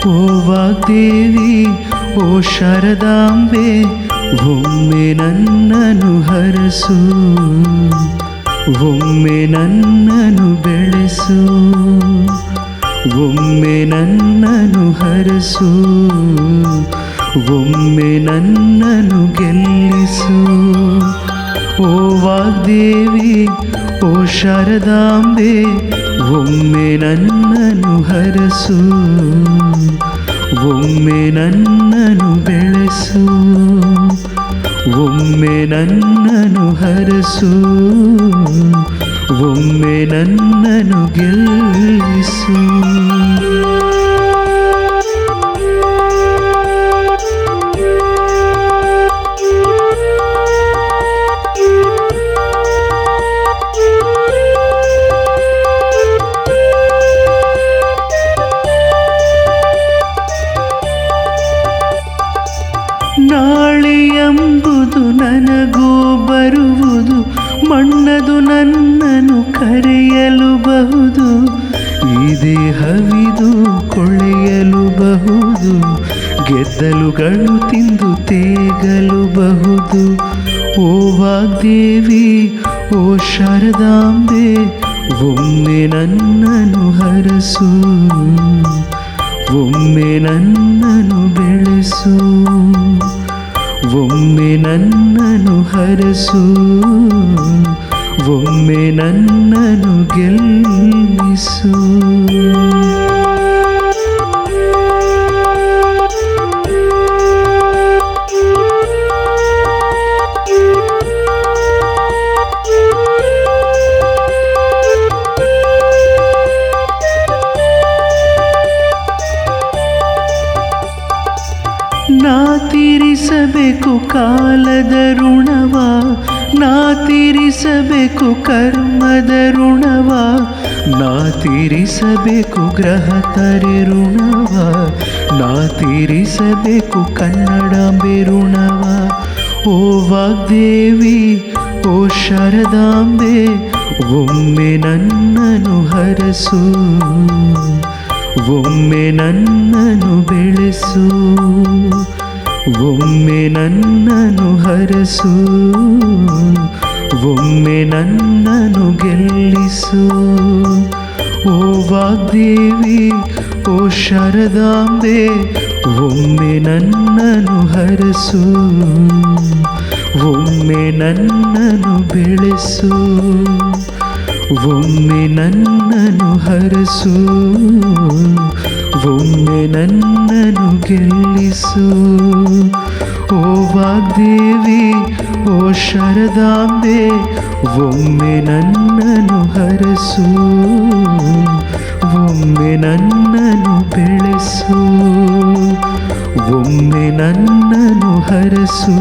ಓ ವಾಗ್ದೇವಿ ಓ ಶಾರದಾಂಬೆ ಒಮ್ಮೆ ನನ್ನನ್ನು ಹರಸು, ಒಮ್ಮೆ ನನ್ನನ್ನು ಬೆಳೆಸು, ಒಮ್ಮೆ ನನ್ನನ್ನು ಹರಸು, ಒಮ್ಮೆ ನನ್ನನ್ನು ಗೆಲ್ಲಿಸು. ಓ ವಾಗ್ದೇವಿ ಓ ಶಾರದಾಂಬೆ ಒಮ್ಮೆ ನನ್ನನ್ನು ಹರಸು, ಒಮ್ಮೆ ನನ್ನನ್ನು ಬೆಳೆಸು, ಒಮ್ಮೆ ನನ್ನನ್ನು ಹರಸು, ಒಮ್ಮೆ ನನ್ನನ್ನು ಗೆಲ್ಲಿಸು. ನಾಳೆ ಎಂಬುದು ನನಗೂ ಬರುವುದು, ಮಣ್ಣದು ನನ್ನನ್ನು ಕರೆಯಲು ಬಹುದು, ಈ ದೇಹವಿದು ಕೊಳೆಯಲು ಬಹುದು, ಗೆದ್ದಲುಗಳು ತಿಂದು ತೇಗಲು ಬಹುದು. ಓ ವಾಗ್ದೇವಿ ಓ ಶಾರದಾಂಬೆ ಒಮ್ಮೆ ನನ್ನನ್ನು ಹರಸು, ಒಮ್ಮೆ ನನ್ನನ್ನು ಬೆಳೆಸು, ಒಮ್ಮೆ ನನ್ನನ್ನು ಹರಸು, ಒಮ್ಮೆ ನನ್ನನ್ನು ಗೆಲ್ಲಿಸು. ನಾ ತೀರಿಸಬೇಕು ಕಾಲದ ಋಣವ, ನಾ ತೀರಿಸಬೇಕು ಕರ್ಮದ ಋಣವ, ನಾ ತೀರಿಸಬೇಕು ಗ್ರಹತರೆ ಋಣವ, ನಾ ತೀರಿಸಬೇಕು ಕನ್ನಡಾಂಬೆ ಋಣವ. ಓ ವಾಗ್ದೇವಿ ಓ ಶಾರದಾಂಬೆ ಒಮ್ಮೆ ನನ್ನನ್ನು ಹರಸು, ಒಮ್ಮೆ ನನ್ನನ್ನು ಬೆಳೆಸು, ಒಮ್ಮೆ ನನ್ನನ್ನು ಹರಸು, ಒಮ್ಮೆ ನನ್ನನ್ನು ಗೆಲ್ಲಿಸು. ಓ ವಾಗ್ದೇವಿ ಓ ಶಾರದಾಂಬೆ ಒಮ್ಮೆ ನನ್ನನ್ನು ಹರಸು, ಒಮ್ಮೆ ನನ್ನನ್ನು ಬೆಳೆಸು, ಒಮ್ಮೆ ನನ್ನನ್ನು ಹರಸು, ಒಮ್ಮೆ ನನ್ನನ್ನು ಗೆಲ್ಲಿಸು. ಓ ವಾಗ್ದೇವಿ ಓ ಶಾರದಾಂಬೆ ಒಮ್ಮೆ ನನ್ನನ್ನು ಹರಸು, ಒಮ್ಮೆ ನನ್ನನ್ನು ಬೆಳೆಸು, ಒಮ್ಮೆ ನನ್ನನ್ನು ಹರಸು,